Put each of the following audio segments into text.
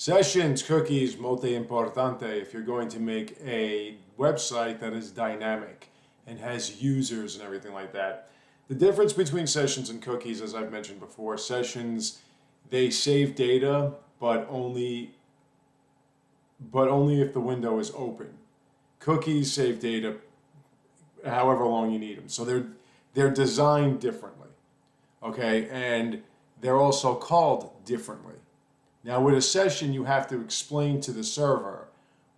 Sessions, cookies, molto importante if you're going to make a website that is dynamic and has users and everything like that. The difference between sessions and cookies, as I've mentioned before, sessions, they save data, but only if the window is open. Cookies save data however long you need them. So they're designed differently, okay? And they're also called differently. Now with a session, you have to explain to the server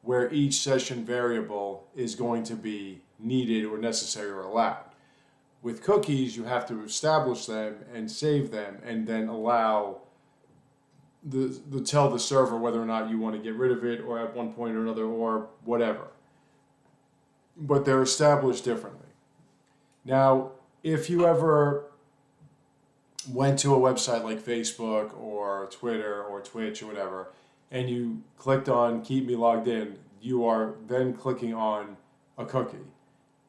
where each session variable is going to be needed or necessary or allowed. With cookies, you have to establish them and save them and then allow tell the server whether or not you want to get rid of it or at one point or another or whatever. But they're established differently. Now, if you ever went to a website like Facebook or Twitter or Twitch or whatever, and you clicked on Keep Me Logged In, you are then clicking on a cookie.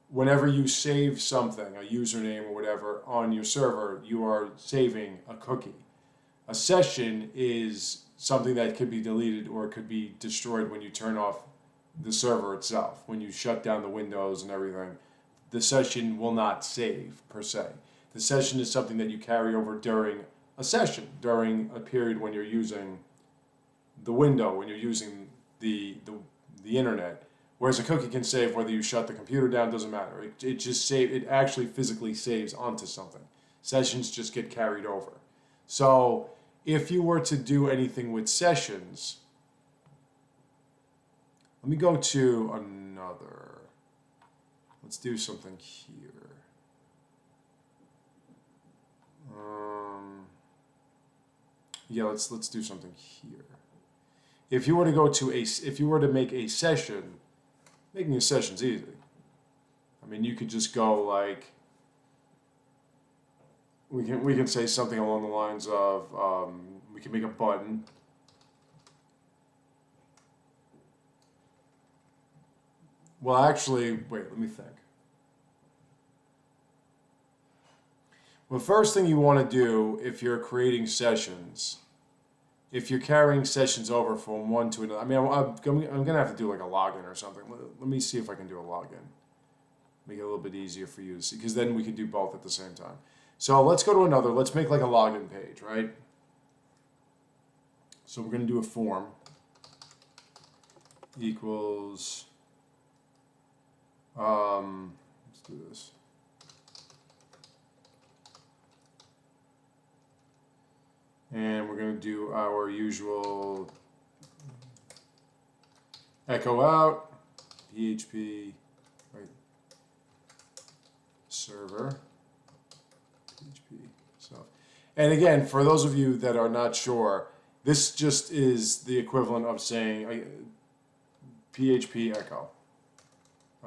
Whenever you save something, a username or whatever, on your server, you are saving a cookie. A session is something that could be deleted or it could be destroyed when you turn off the server itself. When you shut down the windows and everything, the session will not save per se. The session is something that you carry over during a session, during a period when you're using the window, when you're using the internet. Whereas a cookie can save whether you shut the computer down, doesn't matter. It actually physically saves onto something. Sessions just get carried over. So if you were to do anything with sessions, let me go to another. Let's do something here. Yeah, let's do something here. If you were to make a session, making a session's easy. I mean, you could just go like, we can say something along the lines of, we can make a button. Well, actually, wait, let me think. Well, the first thing you want to do if you're creating sessions, if you're carrying sessions over from one to another, I mean, I'm going to have to do like a login or something. Let me see if I can do a login. Make it a little bit easier for you to see, because then we can do both at the same time. So let's go to another. Let's make like a login page, right? So we're going to do a form equals, let's do this. And we're going to do our usual echo out, PHP, right, server, PHP stuff. And again, for those of you that are not sure, this just is the equivalent of saying PHP echo.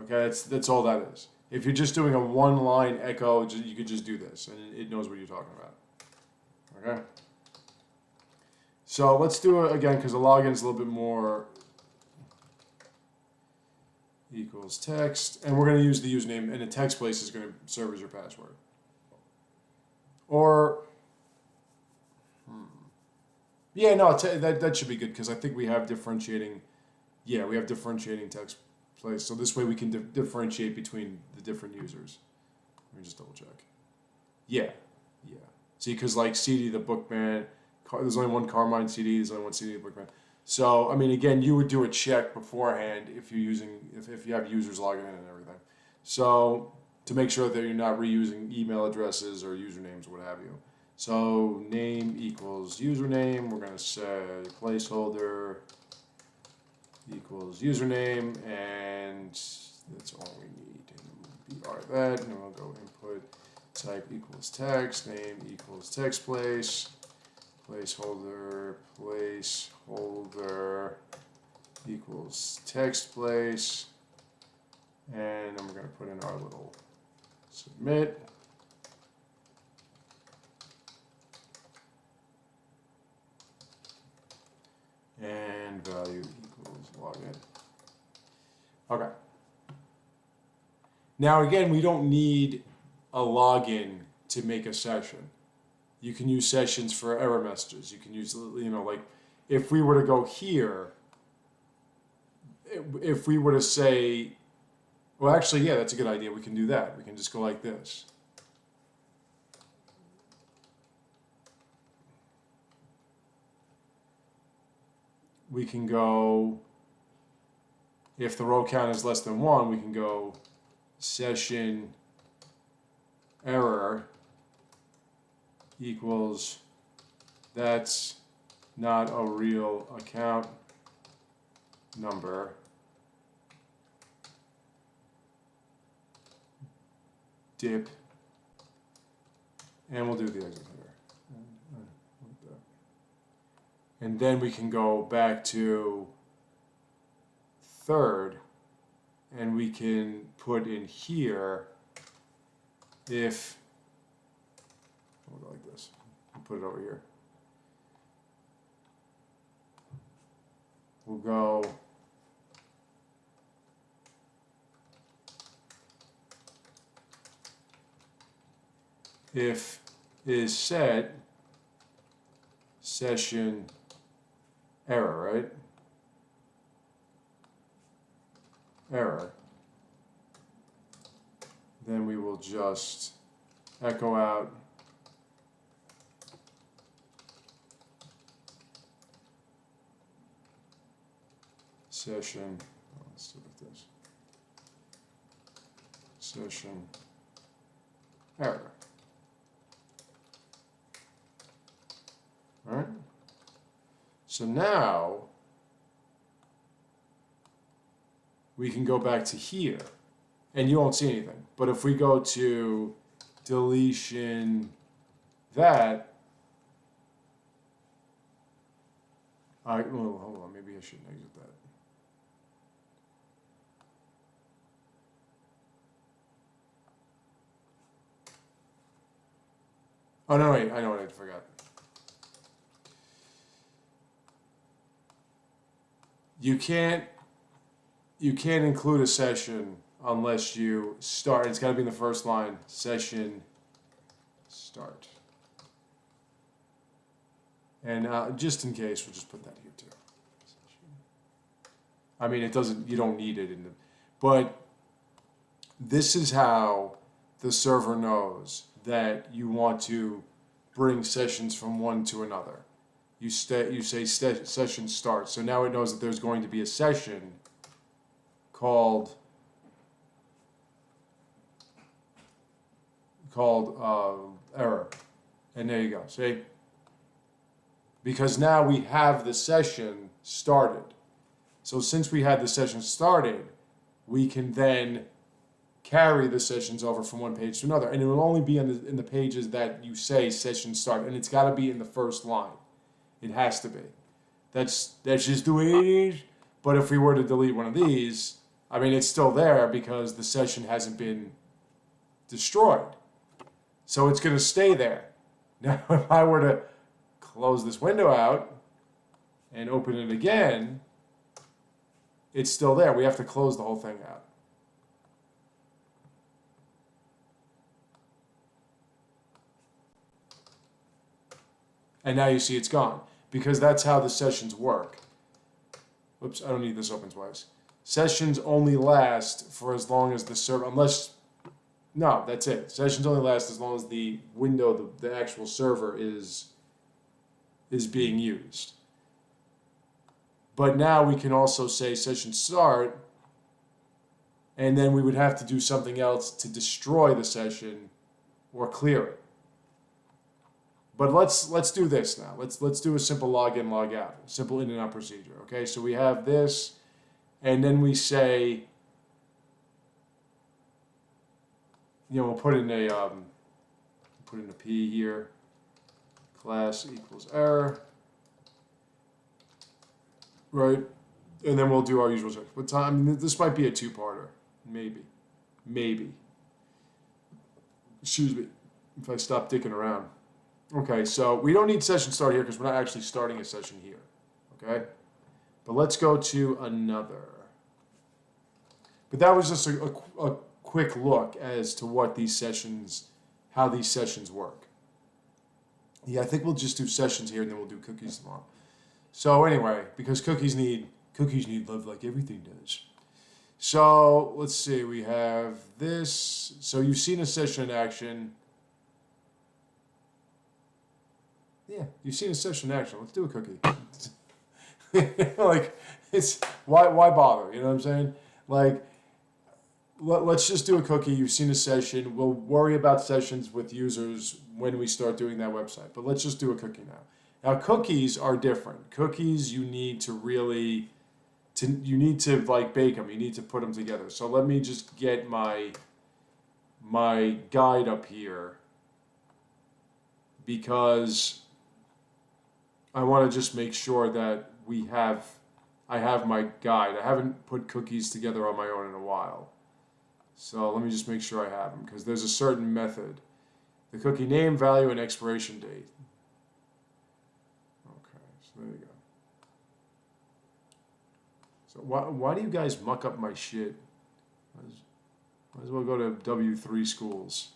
Okay, that's all that is. If you're just doing a one-line echo, you could just do this, and it knows what you're talking about. Okay? So let's do it again, because the login is a little bit more equals text, and we're going to use the username, and the text place is going to serve as your password. Or, yeah, no, that should be good, because I think we have differentiating, yeah, we have differentiating text place, so this way we can differentiate between the different users. Let me just double check. Yeah. See, because like CD the Bookman, there's only one Carmine CD, there's only one CD the Bookman. So, I mean, again, you would do a check beforehand if you're if you have users logging in and everything. So, to make sure that you're not reusing email addresses or usernames or what have you. So, name equals username. We're going to say placeholder equals username, and that's all we need. BR that, and then we'll go input type equals text, name equals text place, placeholder equals text place, and then we're going to put in our little submit. And value equals login. Okay. Now again, we don't need a login to make a session. You can use sessions for error messages. You can use, like if we were to go here, if we were to say, well, actually, yeah, that's a good idea. We can do that. We can just go like this. We can go, if the row count is less than 1, we can go session error equals that's not a real account number. Dip. And we'll do the exit here. And then we can go back to third, and we can put in here if, we'll go like this, we'll put it over here. We'll go if is set session error, right? Error. Then we will just echo out session, let's do it like this, session error. All right? So now we can go back to here, and you won't see anything. But if we go to deletion that, well, hold on, maybe I shouldn't exit that. Oh no, wait, I know what I forgot. You can't include a session unless you start. It's got to be in the first line. Session start. And just in case, we'll just put that here too. I mean, it doesn't. You don't need it in the. But this is how the server knows that you want to bring sessions from one to another. You say session start. So now it knows that there's going to be a session called error. And there you go. See? Because now we have the session started. So since we had the session started, we can then carry the sessions over from one page to another. And it will only be in the pages that you say session start. And it's got to be in the first line. It has to be. That's just the way it is. But if we were to delete one of these, I mean, it's still there because the session hasn't been destroyed. So it's going to stay there. Now, if I were to close this window out and open it again, it's still there. We have to close the whole thing out. And now you see it's gone. Because that's how the sessions work. Oops, I don't need this open twice. Sessions only last for as long as the server, no, that's it. Sessions only last as long as the window, the actual server is being used. But now we can also say session start, and then we would have to do something else to destroy the session or clear it. But let's do this now. Let's do a simple login, log out, simple in and out procedure. Okay, so we have this, and then we say, we'll put in a P here. Class equals error, right? And then we'll do our usual check. What time? I mean, this might be a two-parter, maybe. Excuse me, if I stop dicking around. Okay, so we don't need session start here because we're not actually starting a session here, okay? But let's go to another. But that was just a quick look as to what these sessions, how these sessions work. Yeah, I think we'll just do sessions here and then we'll do cookies tomorrow. So anyway, because cookies need love like everything does. So let's see, we have this. So you've seen a session in action. Yeah, you've seen a session in action. Let's do a cookie. Like, it's why bother? You know what I'm saying? Like, let's just do a cookie. You've seen a session. We'll worry about sessions with users when we start doing that website. But let's just do a cookie now. Now, cookies are different. Cookies, you need to really, you need to like bake them. You need to put them together. So let me just get my guide up here, because I want to just make sure that I have my guide. I haven't put cookies together on my own in a while. So let me just make sure I have them, because there's a certain method. The cookie name, value, and expiration date. Okay, so there you go. So why do you guys muck up my shit? Might as well go to W3 schools.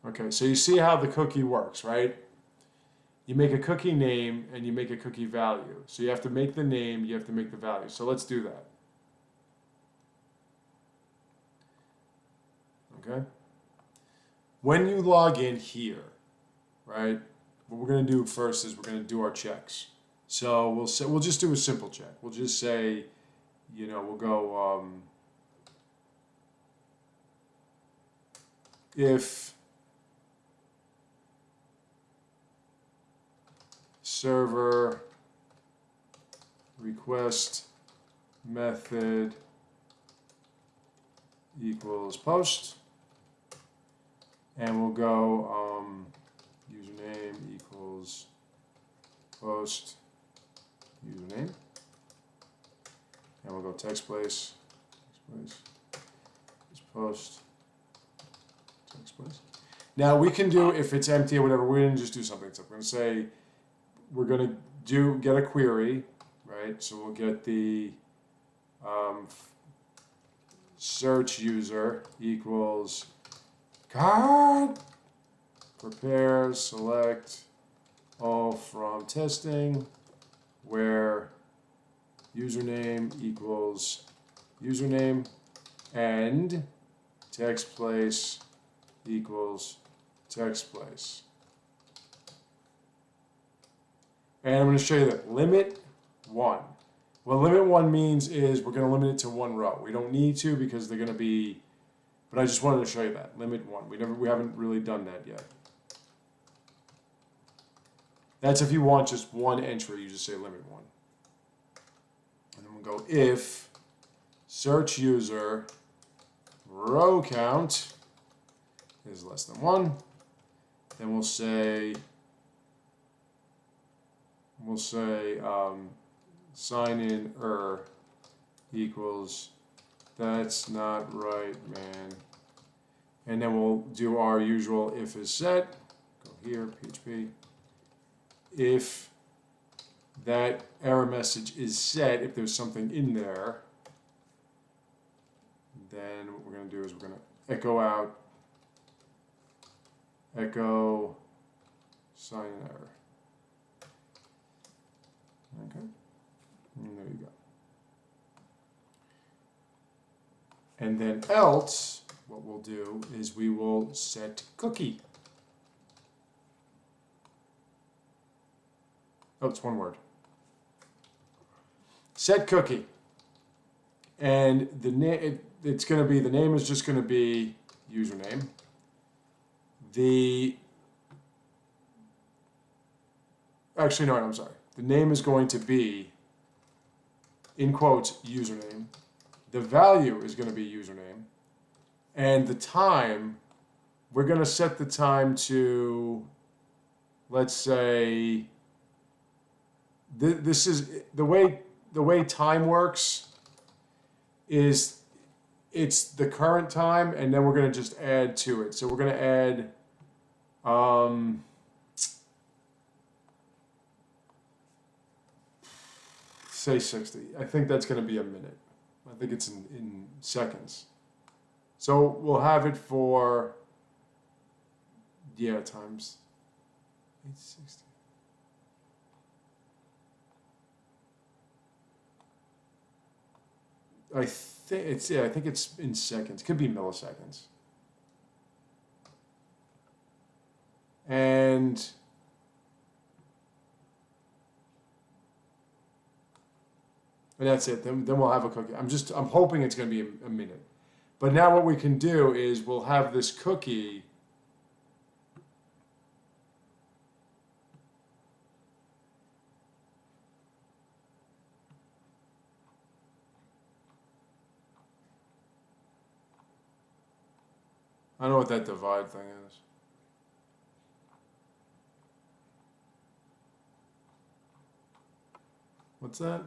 Okay, so you see how the cookie works, right? You make a cookie name and you make a cookie value. So you have to make the name, you have to make the value. So let's do that. Okay? When you log in here, right, what we're going to do first is we're going to do our checks. So we'll just do a simple check. We'll just say, you know, we'll go if server request method equals post, and we'll go username equals post username, and we'll go text place is post text place. Now we can do, if it's empty or whatever, we're going to just do something. So we're going to say we're going to get a query, right? So we'll get the search user equals God prepare select all from testing, where username equals username and text place equals text place. And I'm going to show you that limit 1. What limit 1 means is we're going to limit it to 1 row. We don't need to, because they're going to be, but I just wanted to show you that. Limit 1. We haven't really done that yet. That's if you want just one entry, you just say limit 1. And then we'll go if search user row count is less than 1. Then we'll say sign in equals that's not right, man. And then we'll do our usual if is set. Go here, PHP. If that error message is set, if there's something in there, then what we're going to do is we're going to echo out, echo sign in error. Okay, and there you go. And then else, what we'll do is we will set cookie. Oh, it's one word. Set cookie. And the name, it's going to be, the name is just going to be username. Actually, no, I'm sorry. The name is going to be, in quotes, username. The value is going to be username. And the time, we're going to set the time to, let's say, this is the way time works is it's the current time, and then we're going to just add to it. So we're going to add say 60. I think that's going to be a minute. I think it's in seconds. So we'll have it for, yeah, times. 860. I think it's in seconds. Could be milliseconds. And that's it. Then we'll have a cookie. I'm hoping it's going to be a minute. But now what we can do is we'll have this cookie. I don't know what that divide thing is. What's that?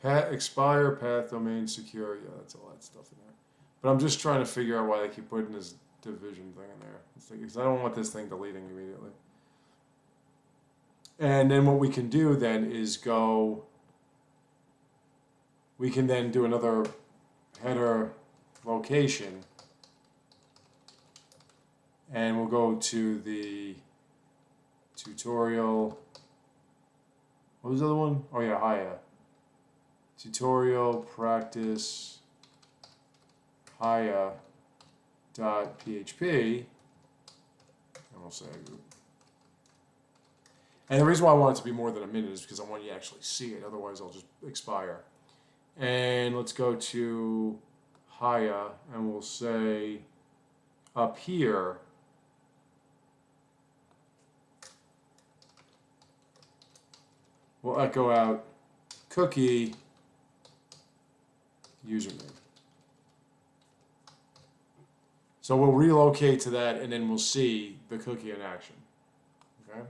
Expire, path, domain, secure. Yeah, that's all that stuff in there. But I'm just trying to figure out why they keep putting this division thing in there. Because I don't want this thing deleting immediately. And then what we can do then is go... We can then do another header location. And we'll go to the tutorial. What was the other one? Oh yeah, hiya. Tutorial practice hiya.php. And we'll say group. And the reason why I want it to be more than a minute is because I want you to actually see it. Otherwise, I'll just expire. And let's go to hiya, and we'll say up here, we'll echo out cookie username. So we'll relocate to that, and then we'll see the cookie in action. Okay.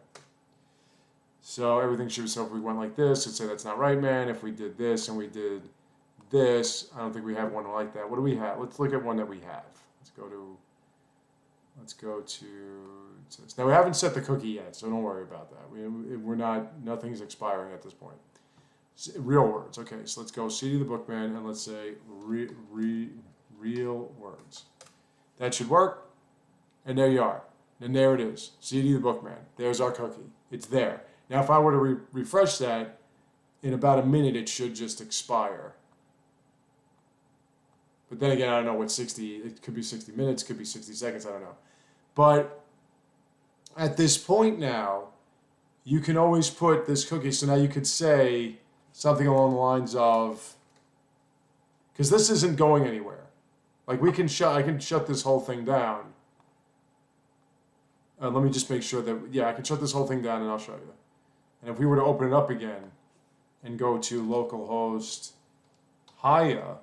So everything should be, so if we went like this, it'd say that's not right, man. If we did this and we did this, I don't think we have one like that. What do we have? Let's look at one that we have. Let's go to this. Now we haven't set the cookie yet, so don't worry about that. Nothing's expiring at this point. Real words. Okay, so let's go CD the bookman and let's say real words. That should work. And there you are. And there it is. CD the bookman. There's our cookie. It's there. Now if I were to refresh that, in about a minute it should just expire. But then again, I don't know what 60, it could be 60 minutes, could be 60 seconds, I don't know. But at this point now, you can always put this cookie, so now you could say something along the lines of, because this isn't going anywhere. Like I can shut this whole thing down. Let me just make sure that, yeah, I can shut this whole thing down and I'll show you. And if we were to open it up again and go to localhost hiya,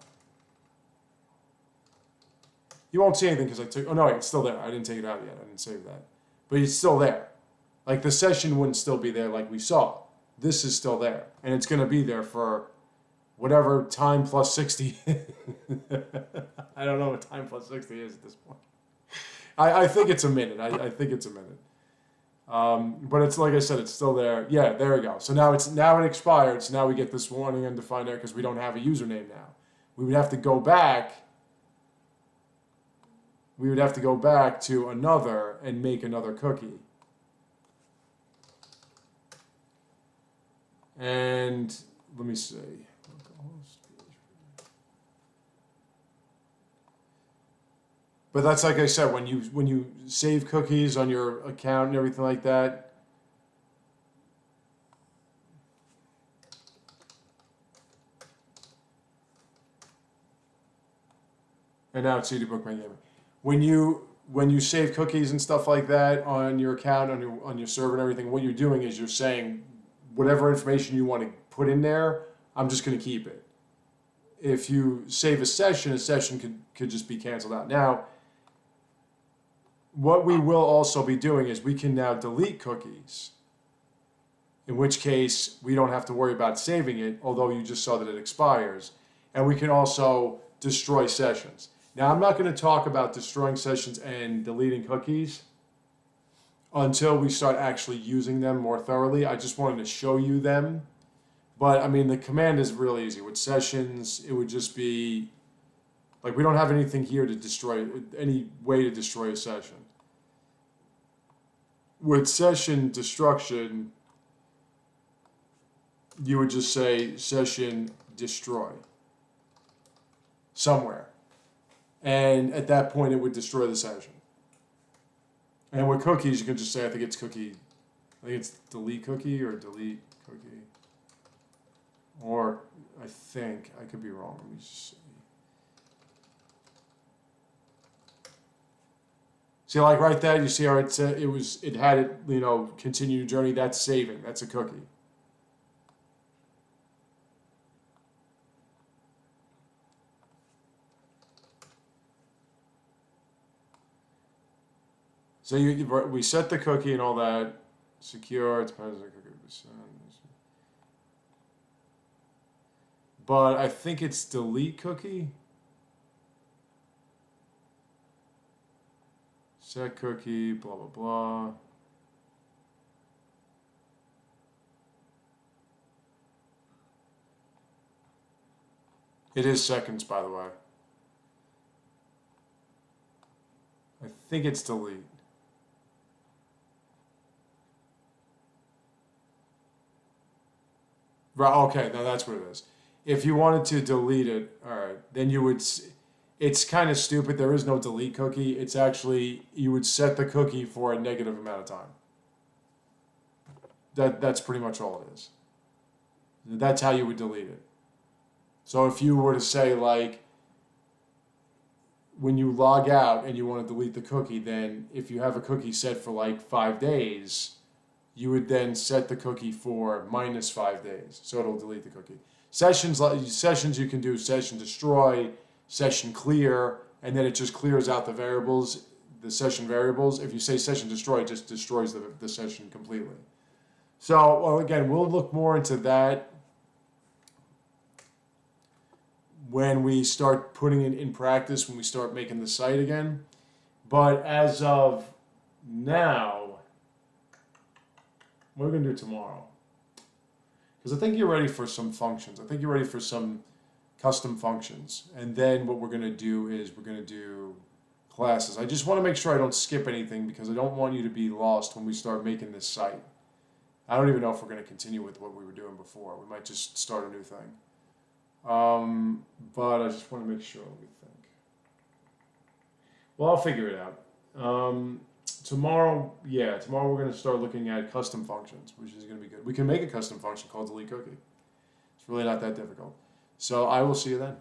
you won't see anything because I took, oh no, it's still there. I didn't take it out yet. I didn't save that. But it's still there. Like the session wouldn't still be there like we saw. This is still there. And it's going to be there for whatever time plus 60. I don't know what time plus 60 is at this point. I think it's a minute. I think it's a minute. But it's like I said, it's still there. Yeah, there we go. So now it expired. So now we get this warning undefined error because we don't have a username now. We would have to go back. We would have to go back to another and make another cookie. And let me see. But that's like I said, when you save cookies on your account and everything like that, and now it's CD Bookman Gaming. When you save cookies and stuff like that on your account, on your server and everything, what you're doing is you're saying whatever information you want to put in there, I'm just going to keep it. If you save a session could just be canceled out. Now, what we will also be doing is we can now delete cookies, in which case we don't have to worry about saving it, although you just saw that it expires. And we can also destroy sessions. Now, I'm not going to talk about destroying sessions and deleting cookies until we start actually using them more thoroughly. I just wanted to show you them. But, I mean, the command is really easy. With sessions, it would just be Like, we don't have anything here to destroy, any way to destroy a session. With session destruction, you would just say session destroy somewhere. And at that point, it would destroy the session. And with cookies, you can just say, I think it's delete cookie or delete cookie. Or I think, I could be wrong, let me just see. See, like right there, you see how it said it had it, you know, continue journey, that's saving, that's a cookie. So we set the cookie and all that, secure, it depends on the cookie percent. But I think it's delete cookie. Set cookie, blah, blah, blah. It is seconds, by the way. I think it's delete. Right, okay, now that's what it is. If you wanted to delete it, all right, then you would, it's kind of stupid. There is no delete cookie. It's actually, you would set the cookie for a negative amount of time. That's pretty much all it is. That's how you would delete it. So if you were to say, like, when you log out and you want to delete the cookie, then if you have a cookie set for like 5 days, you would then set the cookie for -5 days, so it'll delete the cookie. Sessions you can do session destroy, session clear, and then it just clears out the variables, the session variables. If you say session destroy, it just destroys the session completely. So, well, again, we'll look more into that when we start putting it in practice, when we start making the site again. But as of now, what are we going to do tomorrow? Because I think you're ready for some functions. I think you're ready for some custom functions. And then what we're going to do is we're going to do classes. I just want to make sure I don't skip anything because I don't want you to be lost when we start making this site. I don't even know if we're going to continue with what we were doing before. We might just start a new thing. But I just want to make sure what we think. Well, I'll figure it out. Tomorrow we're going to start looking at custom functions, which is going to be good. We can make a custom function called delete cookie. It's really not that difficult. So I will see you then.